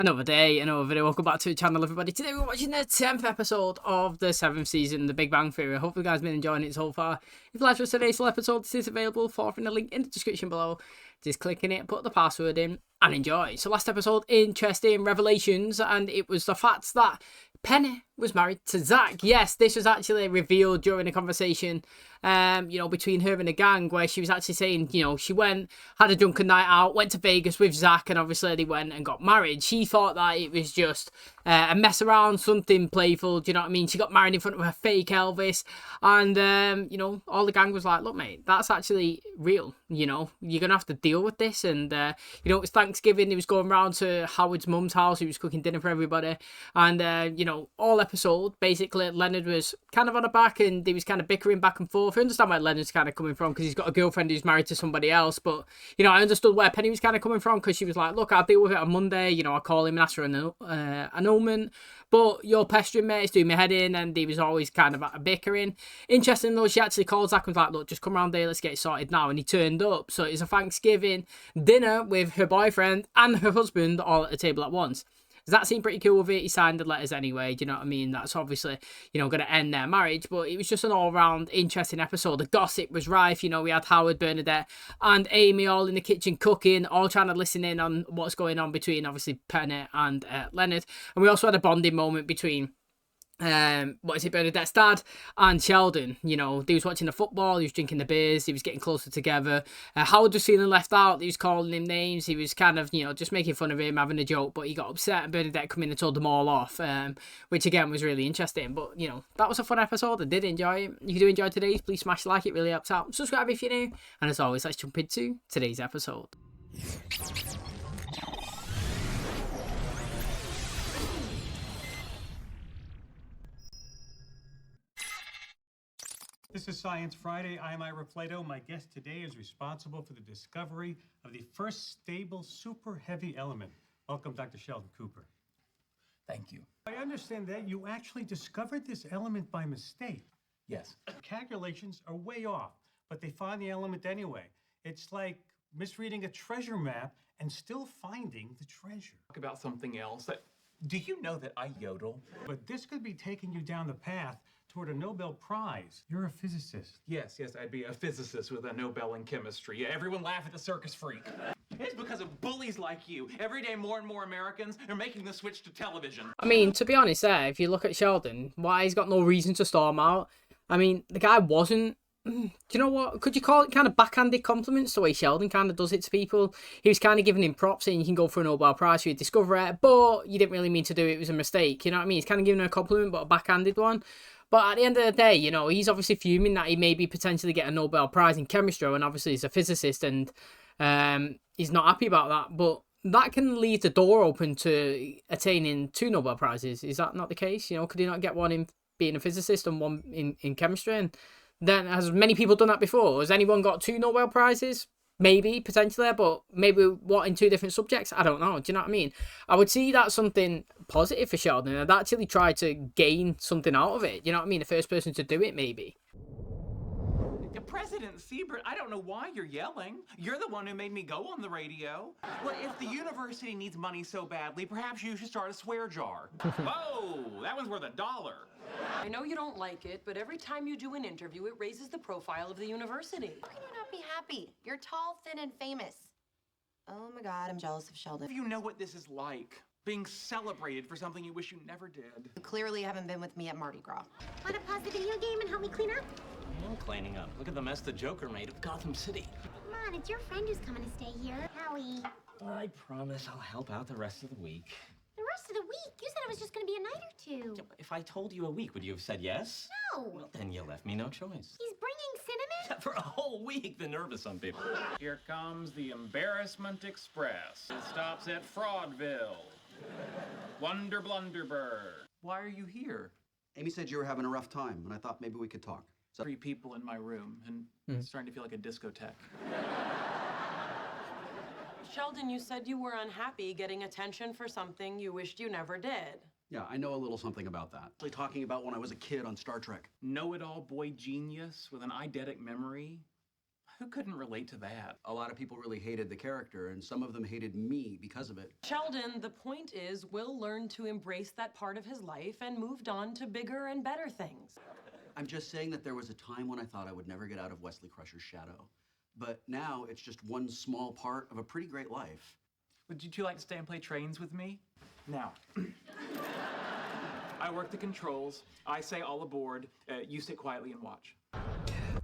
Another day, another video. Welcome back to the channel, everybody. Today we're watching the 10th episode of the 7th season, The Big Bang Theory. I hope you guys have been enjoying it so far. If you like today's full episode, this is available for in the link in the description below. Just click in it, put the password in, and enjoy. So last episode, interesting revelations, and it was the fact that Penny was married to Zach. Yes, this was actually revealed during a conversation, between her and the gang, where she was actually saying, she went, had a drunken night out, went to Vegas with Zach, and obviously they went and got married. She thought that it was just a mess around, something playful, do you know what I mean? She got married in front of her fake Elvis, and, all the gang was like, look, mate, that's actually real, you're going to have to deal with this. And, it was Thanksgiving, he was going round to Howard's mum's house, he was cooking dinner for everybody, and, all episode, basically, Leonard was kind of on the back, and he was kind of bickering back and forth. I understand where Leonard's kind of coming from, because he's got a girlfriend who's married to somebody else, but, I understood where Penny was kind of coming from, because she was like, look, I'll deal with it on Monday, I'll call him and ask for an annulment, but your pestering, mate, is doing my head in, and he was always kind of at a bickering. Interesting, though, she actually called Zach and was like, look, just come round here, let's get it sorted now, and he turned up. So it was a Thanksgiving dinner with her boyfriend and her husband all at the table at once. Zach seemed pretty cool with it. He signed the letters anyway. Do you know what I mean? That's obviously, going to end their marriage. But it was just an all-round interesting episode. The gossip was rife. We had Howard, Bernadette, and Amy all in the kitchen cooking, all trying to listen in on what's going on between, obviously, Penny and Leonard. And we also had a bonding moment between Bernadette's dad and Sheldon. He was watching the football, he was drinking the beers, he was getting closer together. Howard was feeling left out, he was calling him names, he was kind of, just making fun of him, having a joke, but he got upset and Bernadette come in and told them all off, which again was really interesting. But, that was a fun episode. I did enjoy it. If you do enjoy today's, please smash like, it really helps out. Subscribe if you're new, and as always, let's jump into today's episode. This is Science Friday. I'm Ira Plato. My guest today is responsible for the discovery of the first stable super heavy element. Welcome, Dr. Sheldon Cooper. Thank you. I understand that you actually discovered this element by mistake. Yes. Calculations are way off, but they find the element anyway. It's like misreading a treasure map and still finding the treasure. Talk about something else. Do you know that I yodel? But this could be taking you down the path toward a Nobel Prize. You're a physicist. Yes, I'd be a physicist with a Nobel in chemistry. Everyone laugh at the circus freak. It's because of bullies like you. Every day more and more Americans are making the switch to television. I mean, to be honest there, if you look at Sheldon, why he's got no reason to storm out. I mean, the guy wasn't. Do you know what? Could you call it kind of backhanded compliments, the way Sheldon kind of does it to people? He was kind of giving him props, saying you can go for a Nobel Prize for your discovery, but you didn't really mean to do it. It was a mistake. You know what I mean? He's kind of giving him a compliment, but a backhanded one. But at the end of the day, he's obviously fuming that he maybe potentially get a Nobel Prize in chemistry, and obviously he's a physicist, and he's not happy about that. But that can leave the door open to attaining 2 Nobel Prizes. Is that not the case? Could he not get one in being a physicist and one in chemistry? And then, has many people done that before? Has anyone got 2 Nobel Prizes? Maybe, potentially, but maybe what, in 2 different subjects? I don't know. Do you know what I mean? I would see that something positive for Sheldon. I'd actually try to gain something out of it. You know what I mean? The first person to do it, maybe. President Siebert, I don't know why you're yelling. You're the one who made me go on the radio. Well, if the university needs money so badly, perhaps you should start a swear jar. Whoa, that one's worth $1. I know you don't like it, but every time you do an interview, it raises the profile of the university. How can you not be happy? You're tall, thin, and famous. Oh my God, I'm jealous of Sheldon. You know what this is like. Being celebrated for something you wish you never did. You clearly haven't been with me at Mardi Gras. Want to pause the video game and help me clean up? I'm cleaning up. Look at the mess the Joker made of Gotham City. Come on, it's your friend who's coming to stay here. Howie. I promise I'll help out the rest of the week. The rest of the week? You said it was just going to be a night or 2. If I told you a week, would you have said yes? No. Well, then you left me no choice. He's bringing cinnamon? For a whole week, the nerve of some people. Here comes the Embarrassment Express. It stops at Fraudville. Wonder Blunderbird. Why are you here? Amy said you were having a rough time, and I thought maybe we could talk. So 3 people in my room, and it's starting to feel like a discotheque. Sheldon, you said you were unhappy getting attention for something you wished you never did. yeah, I know a little something about that. Actually talking about when I was a kid on Star Trek. Know-it-all boy genius with an eidetic memory. Who couldn't relate to that? A lot of people really hated the character, and some of them hated me because of it. Sheldon, the point is, Will learned to embrace that part of his life and moved on to bigger and better things. I'm just saying that there was a time when I thought I would never get out of Wesley Crusher's shadow. But now it's just one small part of a pretty great life. Would you two like to stay and play trains with me? Now. I work the controls. I say all aboard. You sit quietly and watch.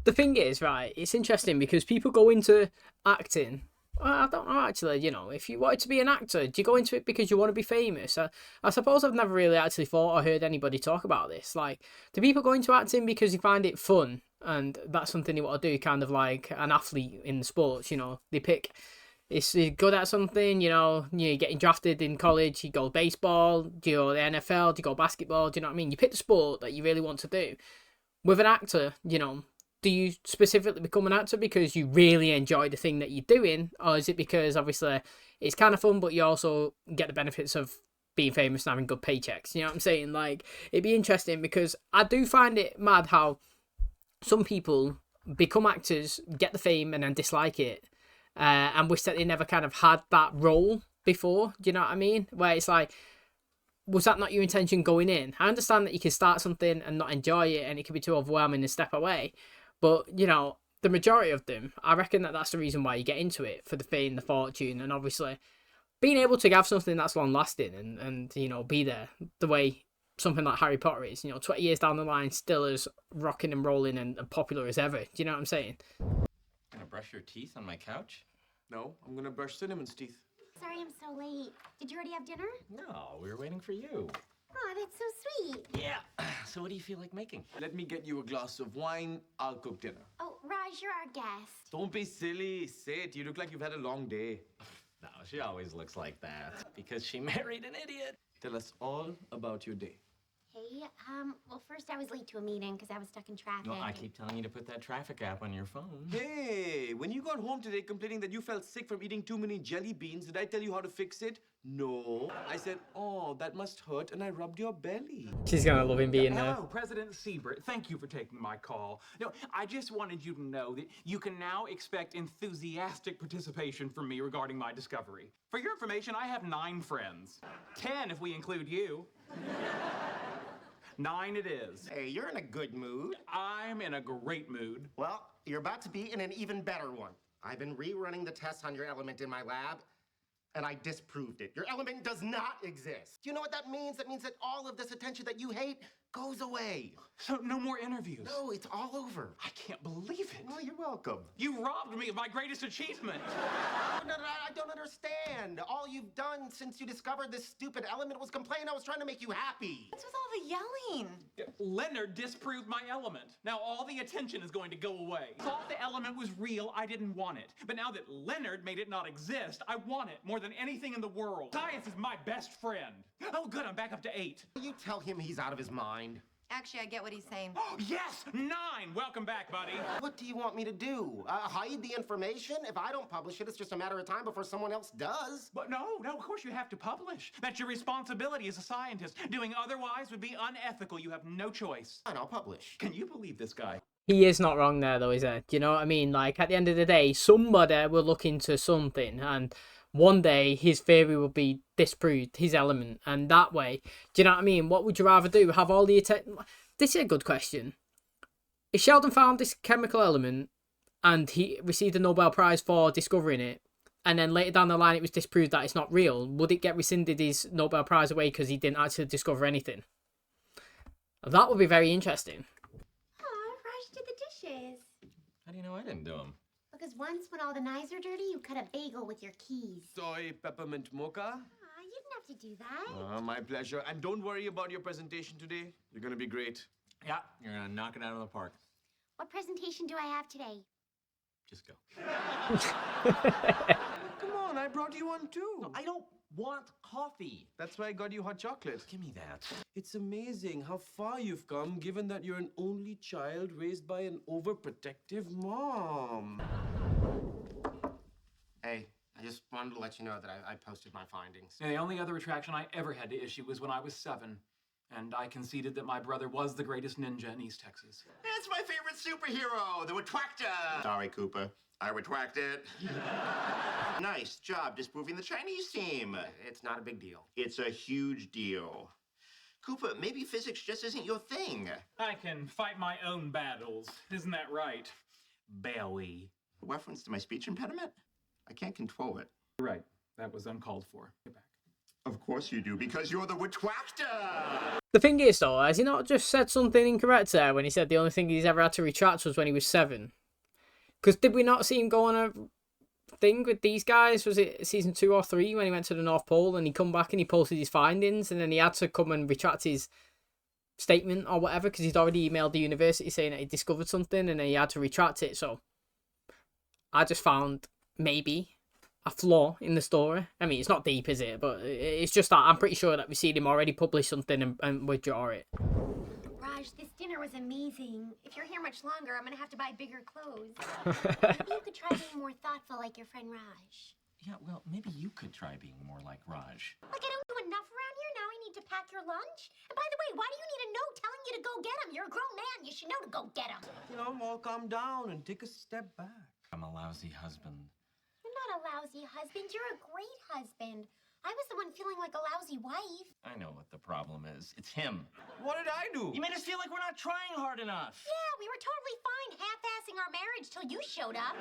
The thing is, right, it's interesting because people go into acting. Well, I don't know, actually, you know, if you wanted to be an actor, do you go into it because you want to be famous? I suppose I've never really actually thought or heard anybody talk about this. Like, do people go into acting because you find it fun and that's something you want to do, kind of like an athlete in sports, you know? They pick, it's good at something, you know, you're getting drafted in college, you go baseball, do you go the NFL, do you go basketball, do you know what I mean? You pick the sport that you really want to do. With an actor, you know, do you specifically become an actor because you really enjoy the thing that you're doing, or is it because obviously it's kind of fun but you also get the benefits of being famous and having good paychecks? You know what I'm saying? Like, it'd be interesting because I do find it mad how some people become actors, get the fame and then dislike it, and wish that they never kind of had that role before. Do you know what I mean? Where it's like, was that not your intention going in? I understand that you can start something and not enjoy it and it can be too overwhelming and step away. But, you know, the majority of them, I reckon that that's the reason why you get into it, for the fame, the fortune, and obviously being able to have something that's long-lasting and you know, be there the way something like Harry Potter is, you know, 20 years down the line, still as rocking and rolling and popular as ever. Do you know what I'm saying? Gonna brush your teeth on my couch? No, I'm gonna brush Cinnamon's teeth. Sorry I'm so late. Did you already have dinner? No, we were waiting for you. Oh, that's so sweet. Yeah. So what do you feel like making? Let me get you a glass of wine. I'll cook dinner. Oh, Raj, you're our guest. Don't be silly. Sit. You look like you've had a long day. No, she always looks like that. Because she married an idiot. Tell us all about your day. Hey, well, first I was late to a meeting because I was stuck in traffic. No, I keep telling you to put that traffic app on your phone. Hey, when you got home today complaining that you felt sick from eating too many jelly beans, did I tell you how to fix it? No. I said, oh, that must hurt, and I rubbed your belly. She's gonna love him being there. Hello, President Siebert. Thank you for taking my call. No, I just wanted you to know that you can now expect enthusiastic participation from me regarding my discovery. For your information, I have 9 friends. 10 if we include you. 9 it is. Hey, you're in a good mood. I'm in a great mood. Well, you're about to be in an even better one. I've been rerunning the tests on your element in my lab, and I disproved it. Your element does not exist. Do you know what that means? That means that all of this attention that you hate goes away. So no more interviews? No, it's all over. I can't believe it. Well, you're welcome. You robbed me of my greatest achievement. No, I don't understand. All you've done since you discovered this stupid element was complain I was trying to make you happy. What's with all the yelling? Leonard disproved my element. Now all the attention is going to go away. Thought the element was real, I didn't want it. But now that Leonard made it not exist, I want it more than anything in the world. Science is my best friend. Oh good, I'm back up to 8. You tell him he's out of his mind. Actually, I get what he's saying. Oh, yes! 9! Welcome back, buddy. What do you want me to do? Hide the information? If I don't publish it, it's just a matter of time before someone else does. But no, of course you have to publish. That's your responsibility as a scientist. Doing otherwise would be unethical. You have no choice. And I'll publish. Can you believe this guy? He is not wrong there, though, is he? Do you know what I mean? Like, at the end of the day, somebody will look into something, and one day his theory will be disproved, his element, and that way, do you know what I mean? What would you rather do? Have all the attention? This is a good question. If Sheldon found this chemical element and he received a Nobel Prize for discovering it, and then later down the line it was disproved that it's not real, would it get rescinded his Nobel Prize away because he didn't actually discover anything? That would be very interesting. Aw, Raj did the dishes. How do you know I didn't do them? Because once when all the knives are dirty, you cut a bagel with your keys. Soy peppermint mocha. Aw, you didn't have to do that. My pleasure. And don't worry about your presentation today. You're gonna be great. Yeah, you're gonna knock it out of the park. What presentation do I have today? Just go. Come on, I brought you one too. No, I don't want coffee. That's why I got you hot chocolate. Give me that. It's amazing how far you've come, given that you're an only child raised by an overprotective mom. Hey, I just wanted to let you know that I posted my findings. And the only other retraction I ever had to issue was when I was 7. And I conceded that my brother was the greatest ninja in East Texas. That's my favorite superhero, the Watwacta. Sorry, Cooper. I retract it. Nice job disproving the Chinese team. It's not a big deal. It's a huge deal. Cooper, maybe physics just isn't your thing. I can fight my own battles. Isn't that right, Bowie? Reference to my speech impediment? I can't control it. You're right. That was uncalled for. Get back. Of course you do, because you're the retractor! The thing is, though, has he not just said something incorrect there when he said the only thing he's ever had to retract was when he was 7? Because did we not see him go on a thing with these guys? Was it season 2 or 3 when he went to the North Pole and he come back and he posted his findings and then he had to come and retract his statement or whatever because he'd already emailed the university saying that he discovered something and then he had to retract it. So I just found maybe a flaw in the story. I mean, it's not deep, is it? But it's just that I'm pretty sure that we've seen him already publish something and withdraw it. Raj, this dinner was amazing. If you're here much longer, I'm gonna have to buy bigger clothes. Maybe you could try being more thoughtful like your friend Raj. Yeah, well, maybe you could try being more like Raj. Like I don't do enough around here, now I need to pack your lunch? And by the way, why do you need a note telling you to go get him? You're a grown man, you should know to go get him. You know, all calm down and take a step back. I'm a lousy husband. You're not a lousy husband, you're a great husband. I was the one feeling like a lousy wife. I know what the problem is. It's him. What did I do? You made us feel like we're not trying hard enough. Yeah, we were totally fine half-assing our marriage till you showed up.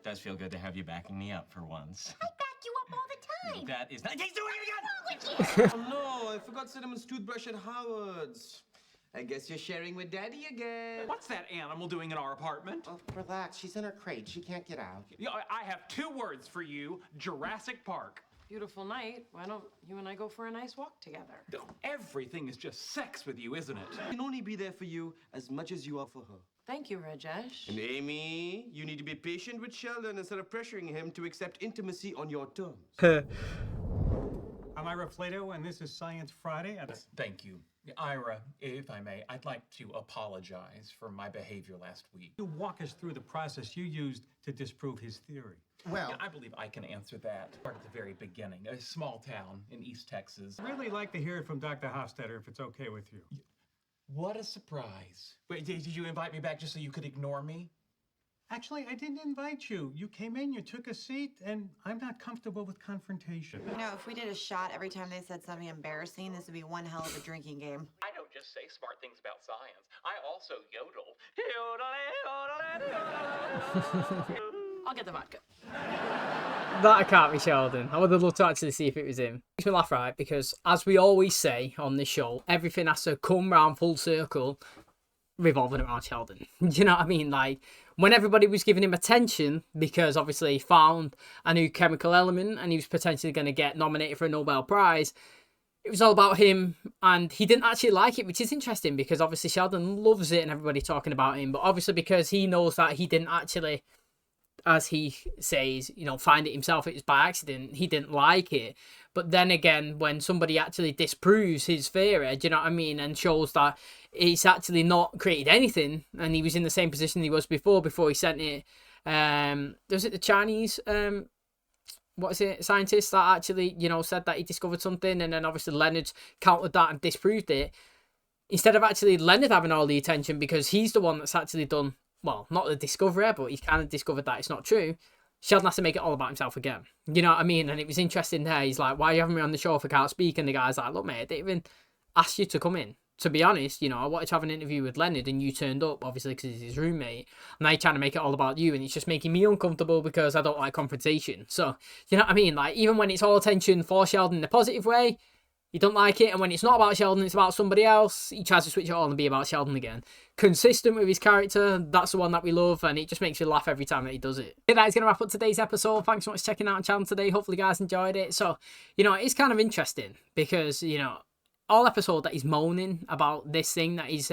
Does feel good to have you backing me up for once. I back you up all the time. That is not... He's doing it again! What's wrong with you? Oh no, I forgot Cinnamon's toothbrush at Howard's. I guess you're sharing with Daddy again. What's that animal doing in our apartment? Oh, relax. She's in her crate. She can't get out. Yeah, I have 2 words for you. Jurassic Park. Beautiful night. Why don't you and I go for a nice walk together? Everything is just sex with you, isn't it? I can only be there for you as much as you are for her. Thank you, Rajesh. And Amy, you need to be patient with Sheldon instead of pressuring him to accept intimacy on your terms. I'm Ira Flato, and this is Science Friday. Thank you. Ira, if I may, I'd like to apologize for my behavior last week. You walk us through the process you used to disprove his theory. Well, Yeah, I believe I can answer that. Start at the very beginning. A small town in East Texas. I'd really like to hear it from Dr. Hofstadter, if it's okay with you. What a surprise. Wait, did you invite me back just so you could ignore me? Actually, I didn't invite you. You came in, you took a seat, and I'm not comfortable with confrontation. You know, if we did a shot every time they said something embarrassing, this would be one hell of a drinking game. I don't just say smart things about science. I also yodel. I'll get the vodka. That can't be Sheldon. I would have loved to actually see if it was him. Makes me laugh, right? Because as we always say on this show, everything has to come round full circle revolving around Sheldon. Do you know what I mean? Like, when everybody was giving him attention because obviously he found a new chemical element and he was potentially going to get nominated for a Nobel Prize, it was all about him and he didn't actually like it, which is interesting because obviously Sheldon loves it and everybody talking about him, but obviously because he knows that he didn't actually, as he says, you know, find it himself, it was by accident, he didn't like it. But then again, when somebody actually disproves his theory, do you know what I mean, and shows that he's actually not created anything and he was in the same position he was before he sent it, was it the Chinese scientist that actually, you know, said that he discovered something, and then obviously Leonard countered that and disproved it, instead of actually Leonard having all the attention because he's the one that's actually done, well, not the discovery, but he's kind of discovered that it's not true. Sheldon has to make it all about himself again. You know what I mean? And it was interesting there. He's like, why are you having me on the show if I can't speak? And the guy's like, look, mate, I didn't even ask you to come in. To be honest, you know, I wanted to have an interview with Leonard and you turned up, obviously, because he's his roommate. And now you're trying to make it all about you and it's just making me uncomfortable because I don't like confrontation. So, you know what I mean? Like, even when it's all attention for Sheldon in a positive way, you don't like it, and when it's not about Sheldon, it's about somebody else, he tries to switch it all and be about Sheldon again. Consistent with his character, that's the one that we love, and it just makes you laugh every time that he does it. That is going to wrap up today's episode. Thanks so much for checking out the channel today. Hopefully you guys enjoyed it. So, you know, it's kind of interesting because, you know, all episode that he's moaning about this thing that he's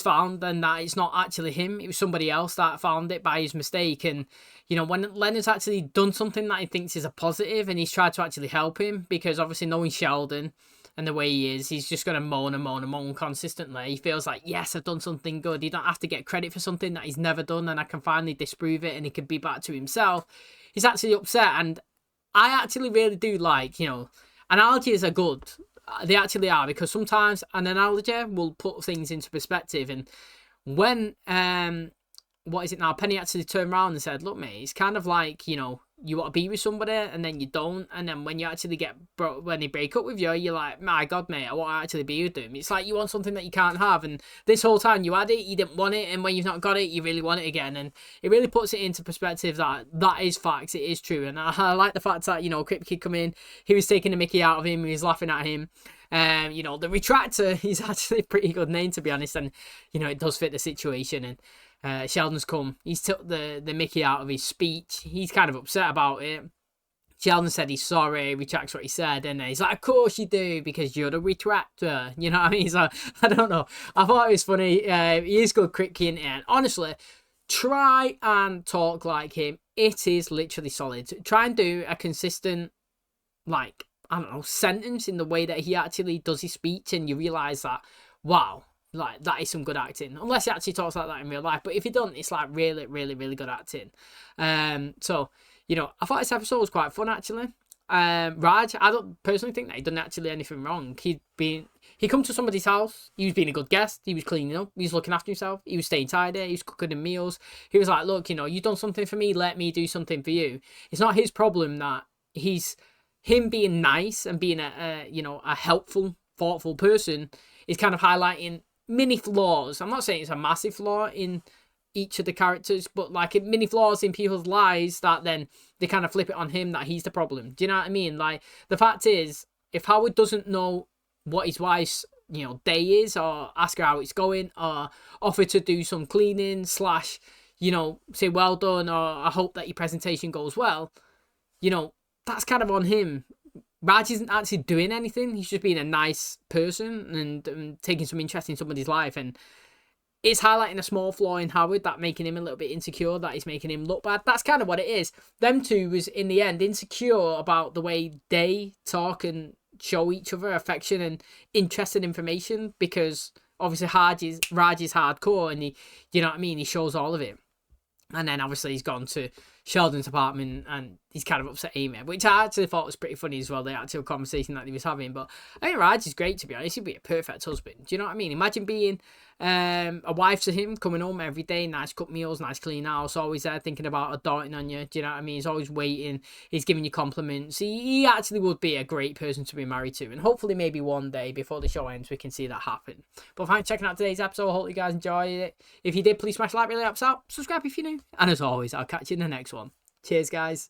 found and that it's not actually him, it was somebody else that found it by his mistake. And you know, when Leonard's actually done something that he thinks is a positive and he's tried to actually help him, because obviously knowing Sheldon and the way he is, he's just going to moan and moan and moan consistently. He feels like, yes, I've done something good. He don't have to get credit for something that he's never done and I can finally disprove it and he can be back to himself. He's actually upset, and I actually really do like, you know, analogies are good. They actually are, because sometimes an analogy will put things into perspective. And when what is it now? Penny actually turned around and said, look, mate, it's kind of like, you know, you want to be with somebody and then you don't. And then when you actually when they break up with you, you're like, my God, mate, I want to actually be with them. It's like you want something that you can't have. And this whole time you had it, you didn't want it. And when you've not got it, you really want it again. And it really puts it into perspective that that is facts. It is true. And I like the fact that, you know, Crip Kid come in, he was taking the mickey out of him. He was laughing at him. You know, the Retractor is actually a pretty good name, to be honest. And, you know, it does fit the situation. And Sheldon's come. He's took the mickey out of his speech. He's kind of upset about it. Sheldon said he's sorry, retracts what he said, and he's like, of course you do, because you're the Retractor. You know what I mean? So, I don't know. I thought it was funny. He is good cricking, and honestly, try and talk like him. It is literally solid. Try and do a consistent, like, I don't know, sentence in the way that he actually does his speech, and you realise that, wow, like, that is some good acting. Unless he actually talks like that in real life. But if he doesn't, it's like really, really, really good acting. So, you know, I thought this episode was quite fun, actually. Raj, I don't personally think that he done actually anything wrong. He come to somebody's house. He was being a good guest. He was cleaning up. He was looking after himself. He was staying tidy. He was cooking him meals. He was like, look, you know, you've done something for me. Let me do something for you. It's not his problem that him being nice and being a helpful, thoughtful person is kind of highlighting mini flaws. I'm not saying it's a massive flaw in each of the characters, but like mini flaws in people's lives that then they kind of flip it on him that he's the problem. Do you know what I mean? Like, the fact is, if Howard doesn't know what his wife's, you know, day is, or ask her how it's going, or offer to do some cleaning / you know, say well done, or I hope that your presentation goes well, you know, that's kind of on him. Raj isn't actually doing anything. He's just being a nice person and taking some interest in somebody's life. And it's highlighting a small flaw in Howard that making him a little bit insecure, that is making him look bad. That's kind of what it is. Them two was, in the end, insecure about the way they talk and show each other affection and interest in information, because obviously Raj is hardcore and he, you know what I mean, he shows all of it. And then obviously he's gone to Sheldon's apartment and he's kind of upset Amy, which I actually thought was pretty funny as well, the actual conversation that he was having. But I think Raj is great, to be honest. He'd be a perfect husband. Do you know what I mean? Imagine being a wife to him, coming home every day, nice cooked meals, nice clean house, always there thinking about adorning on you. Do you know what I mean? He's always waiting. He's giving you compliments. He actually would be a great person to be married to. And hopefully maybe one day before the show ends, we can see that happen. But thanks for checking out today's episode. I hope you guys enjoyed it. If you did, please smash like, really helps out. Subscribe if you're new. And as always, I'll catch you in the next one. Cheers, guys.